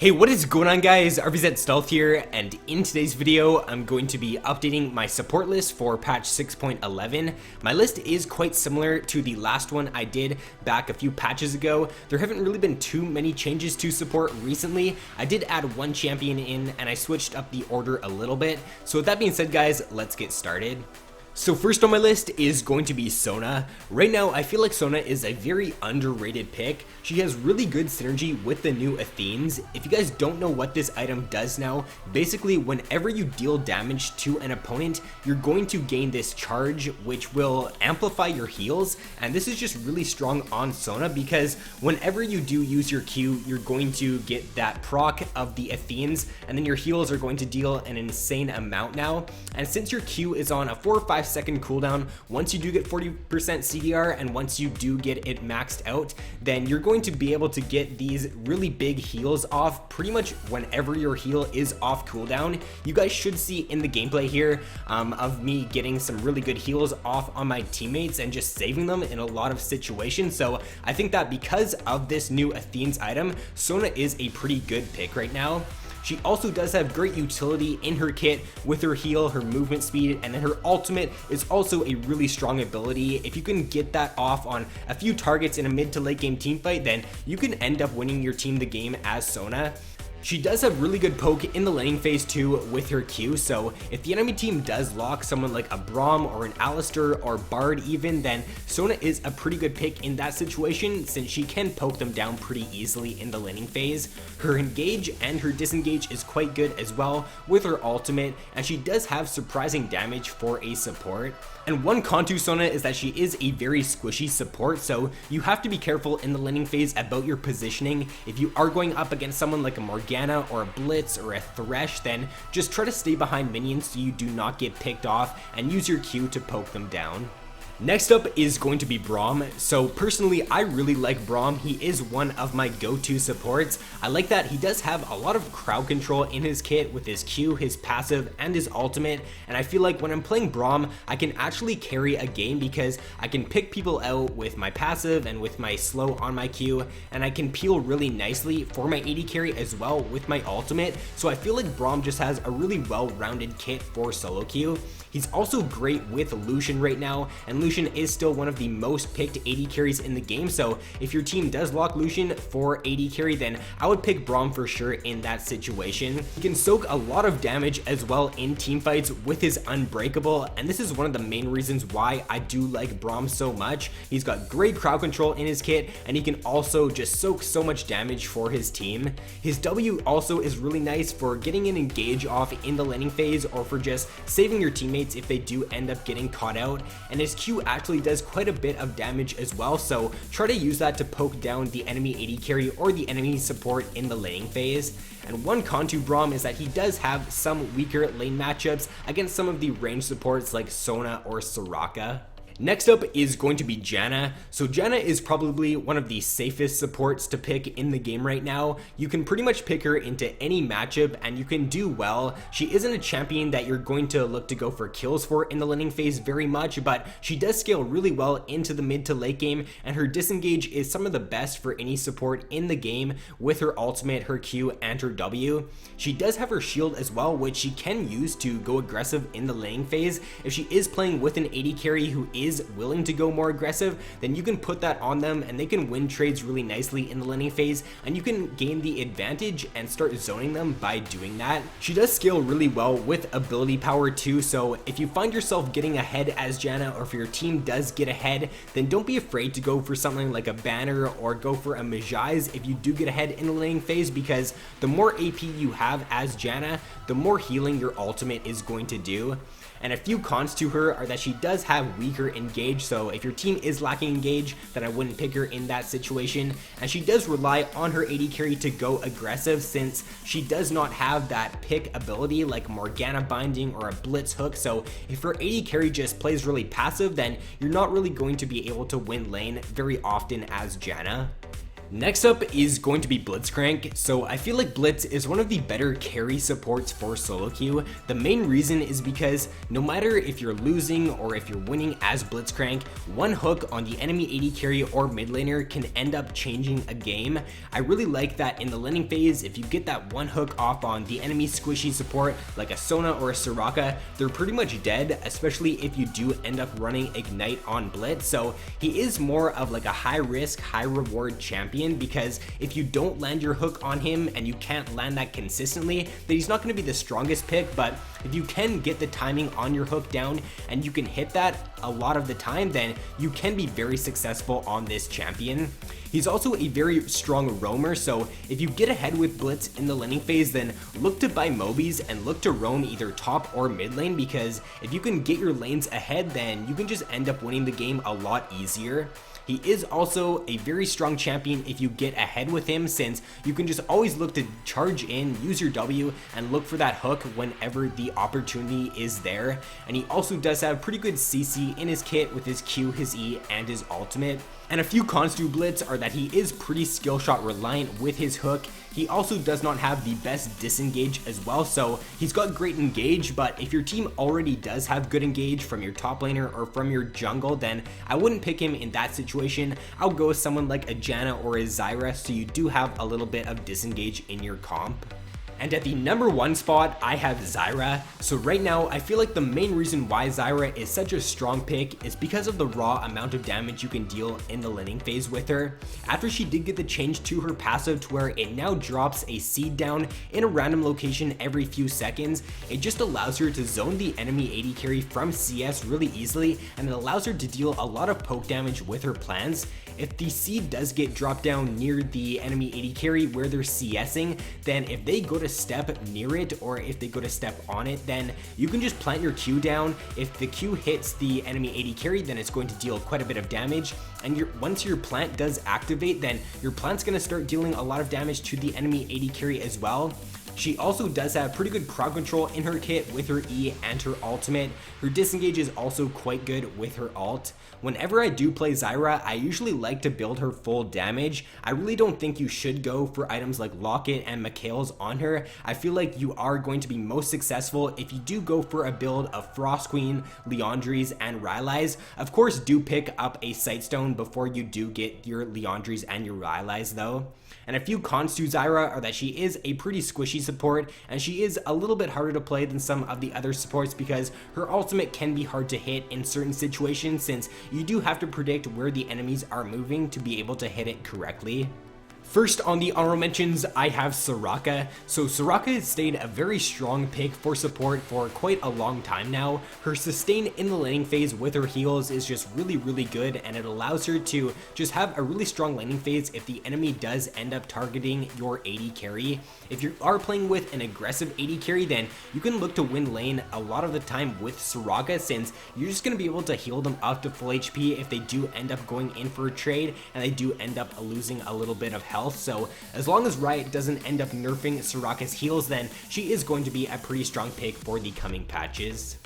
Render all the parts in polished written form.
Hey, what is going on guys? RvzStealth here, and in today's video, I'm going to be updating my support list for patch 6.11. My list is quite similar to the last one I did back a few patches ago. There haven't really been too many changes to support recently. I did add one champion in, and I switched up the order a little bit. So with that being said guys, let's get started. So first on my list is going to be Sona. Right now, I feel like Sona is a very underrated pick. She has really good synergy with the new Athenes. If you guys don't know what this item does now, basically whenever you deal damage to an opponent, you're going to gain this charge, which will amplify your heals. And this is just really strong on Sona because whenever you do use your Q, you're going to get that proc of the Athenes, and then your heals are going to deal an insane amount now. And since your Q is on a 4 or 5 second cooldown, once you do get 40% CDR and once you do get it maxed out, then you're going to be able to get these really big heals off pretty much whenever your heal is off cooldown. You guys should see in the gameplay here of me getting some really good heals off on my teammates and just saving them in a lot of situations. So I think that because of this new Athenes item, Sona is a pretty good pick right now. She also does have great utility in her kit with her heal, her movement speed, and then her ultimate is also a really strong ability. If you can get that off on a few targets in a mid to late game team fight, then you can end up winning your team the game as Sona. She does have really good poke in the laning phase too with her Q, so if the enemy team does lock someone like a Braum or an Alistair or Bard even, then Sona is a pretty good pick in that situation since she can poke them down pretty easily in the laning phase. Her engage and her disengage is quite good as well with her ultimate, and she does have surprising damage for a support. And one con to Sona is that she is a very squishy support, so you have to be careful in the laning phase about your positioning. If you are going up against someone like a Morgana or a Blitz or a Thresh, then just try to stay behind minions so you do not get picked off and use your Q to poke them down. Next up is going to be Braum. So personally, I really like Braum. He is one of my go-to supports. I like that he does have a lot of crowd control in his kit with his Q, his passive, and his ultimate. And I feel like when I'm playing Braum, I can actually carry a game because I can pick people out with my passive and with my slow on my Q, and I can peel really nicely for my AD carry as well with my ultimate. So I feel like Braum just has a really well-rounded kit for solo queue. He's also great with Lucian right now, and Lucian is still one of the most picked AD carries in the game, so if your team does lock Lucian for AD carry, then I would pick Braum for sure in that situation. He can soak a lot of damage as well in team fights with his Unbreakable, and this is one of the main reasons why I do like Braum so much. He's got great crowd control in his kit, and he can also just soak so much damage for his team. His W also is really nice for getting an engage off in the laning phase or for just saving your teammates if they do end up getting caught out, and his Q actually does quite a bit of damage as well, so try to use that to poke down the enemy AD carry or the enemy support in the laning phase. And one con to Braum is that he does have some weaker lane matchups against some of the range supports like Sona or Soraka. Next up is going to be Janna. So Janna is probably one of the safest supports to pick in the game right now. You can pretty much pick her into any matchup and you can do well. She isn't a champion that you're going to look to go for kills for in the laning phase very much, but she does scale really well into the mid to late game, and her disengage is some of the best for any support in the game with her ultimate, her Q, and her W. She does have her shield as well, which she can use to go aggressive in the laning phase. If she is playing with an AD carry who is willing to go more aggressive, then you can put that on them and they can win trades really nicely in the laning phase, and you can gain the advantage and start zoning them by doing that. She does scale really well with ability power too, so if you find yourself getting ahead as Janna, or if your team does get ahead, then don't be afraid to go for something like a banner or go for a Majai's if you do get ahead in the laning phase, because the more AP you have as Janna, the more healing your ultimate is going to do. And a few cons to her are that she does have weaker engage, so if your team is lacking engage, then I wouldn't pick her in that situation. And she does rely on her AD carry to go aggressive since she does not have that pick ability like Morgana binding or a blitz hook. So if her AD carry just plays really passive, then you're not really going to be able to win lane very often as Janna. Next up is going to be Blitzcrank. So I feel like Blitz is one of the better carry supports for solo queue. The main reason is because no matter if you're losing or if you're winning as Blitzcrank, one hook on the enemy AD carry or mid laner can end up changing a game. I really like that in the laning phase, if you get that one hook off on the enemy squishy support like a Sona or a Soraka, they're pretty much dead, especially if you do end up running Ignite on Blitz. So he is more of like a high risk, high reward champion, because if you don't land your hook on him and you can't land that consistently, then he's not going to be the strongest pick. But if you can get the timing on your hook down and you can hit that a lot of the time, then you can be very successful on this champion. He's also a very strong roamer, so if you get ahead with Blitz in the laning phase, then look to buy Mobies and look to roam either top or mid lane, because if you can get your lanes ahead, then you can just end up winning the game a lot easier. He is also a very strong champion if you get ahead with him, since you can just always look to charge in, use your W, and look for that hook whenever the opportunity is there. And he also does have pretty good CC in his kit with his Q, his E, and his ultimate. And a few cons to Blitz are that he is pretty skill shot reliant with his hook. He also does not have the best disengage as well, so he's got great engage, but if your team already does have good engage from your top laner or from your jungle, then I wouldn't pick him in that situation. I'll go with someone like a Janna or a Zyra, so you do have a little bit of disengage in your comp. And at the number 1 spot, I have Zyra. So right now, I feel like the main reason why Zyra is such a strong pick is because of the raw amount of damage you can deal in the laning phase with her. After she did get the change to her passive to where it now drops a seed down in a random location every few seconds, it just allows her to zone the enemy AD carry from CS really easily, and it allows her to deal a lot of poke damage with her plans. If the seed does get dropped down near the enemy AD carry where they're CSing, then if they go to step near it or if they go to step on it, then you can just plant your Q down. If the Q hits the enemy AD carry, then it's going to deal quite a bit of damage, and once your plant does activate, then your plant's going to start dealing a lot of damage to the enemy AD carry as well. She also does have pretty good crowd control in her kit with her E and her ultimate. Her disengage is also quite good with her ult. Whenever I do play Zyra, I usually like to build her full damage. I really don't think you should go for items like Locket and Mikhail's on her. I feel like you are going to be most successful if you do go for a build of Frost Queen, Leandries, and Rylai's. Of course, do pick up a Sightstone before you do get your Leandries and your Rylai's though. And a few cons to Zyra are that she is a pretty squishy support, and she is a little bit harder to play than some of the other supports because her ultimate can be hard to hit in certain situations, since you do have to predict where the enemies are moving to be able to hit it correctly. First on the honorable mentions, I have Soraka. So Soraka has stayed a very strong pick for support for quite a long time now. Her sustain in the laning phase with her heals is just really good, and it allows her to just have a really strong laning phase if the enemy does end up targeting your AD carry. If you are playing with an aggressive AD carry, then you can look to win lane a lot of the time with Soraka, since you're just going to be able to heal them up to full HP if they do end up going in for a trade and they do end up losing a little bit of health. So as long as Riot doesn't end up nerfing Soraka's heals, then she is going to be a pretty strong pick for the coming patches.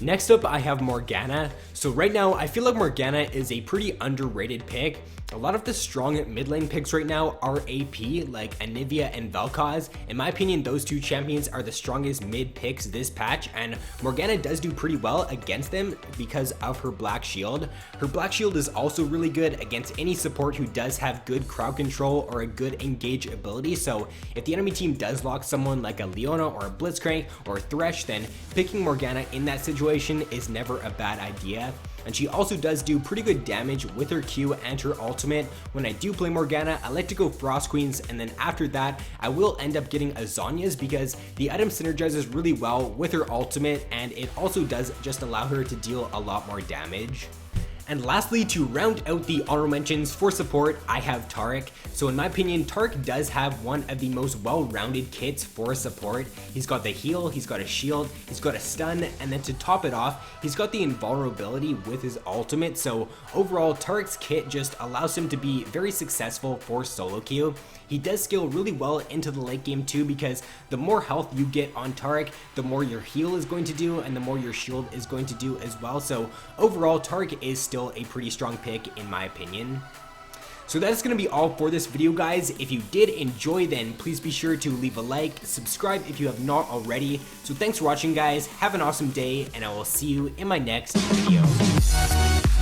Next up, I have Morgana. So right now, I feel like Morgana is a pretty underrated pick. A lot of the strong mid lane picks right now are AP, like Anivia and Vel'Koz. In my opinion, those two champions are the strongest mid picks this patch, and Morgana does do pretty well against them because of her Black Shield. Her Black Shield is also really good against any support who does have good crowd control or a good engage ability, so if the enemy team does lock someone like a Leona or a Blitzcrank or a Thresh, then picking Morgana in that situation is never a bad idea. And she also does do pretty good damage with her Q and her ultimate. When I do play Morgana, I like to go Frost Queens, and then after that, I will end up getting a Zhonya's because the item synergizes really well with her ultimate, and it also does just allow her to deal a lot more damage. And lastly, to round out the honorable mentions for support, I have Taric. So in my opinion, Taric does have one of the most well-rounded kits for support. He's got the heal, he's got a shield, he's got a stun, and then to top it off, he's got the invulnerability with his ultimate. So overall, Taric's kit just allows him to be very successful for solo queue. He does scale really well into the late game too, because the more health you get on Taric, the more your heal is going to do and the more your shield is going to do as well. So overall, Taric is still a pretty strong pick in my opinion. So that's going to be all for this video, guys. If you did enjoy, then please be sure to leave a like, subscribe if you have not already. So thanks for watching, guys. Have an awesome day, and I will see you in my next video.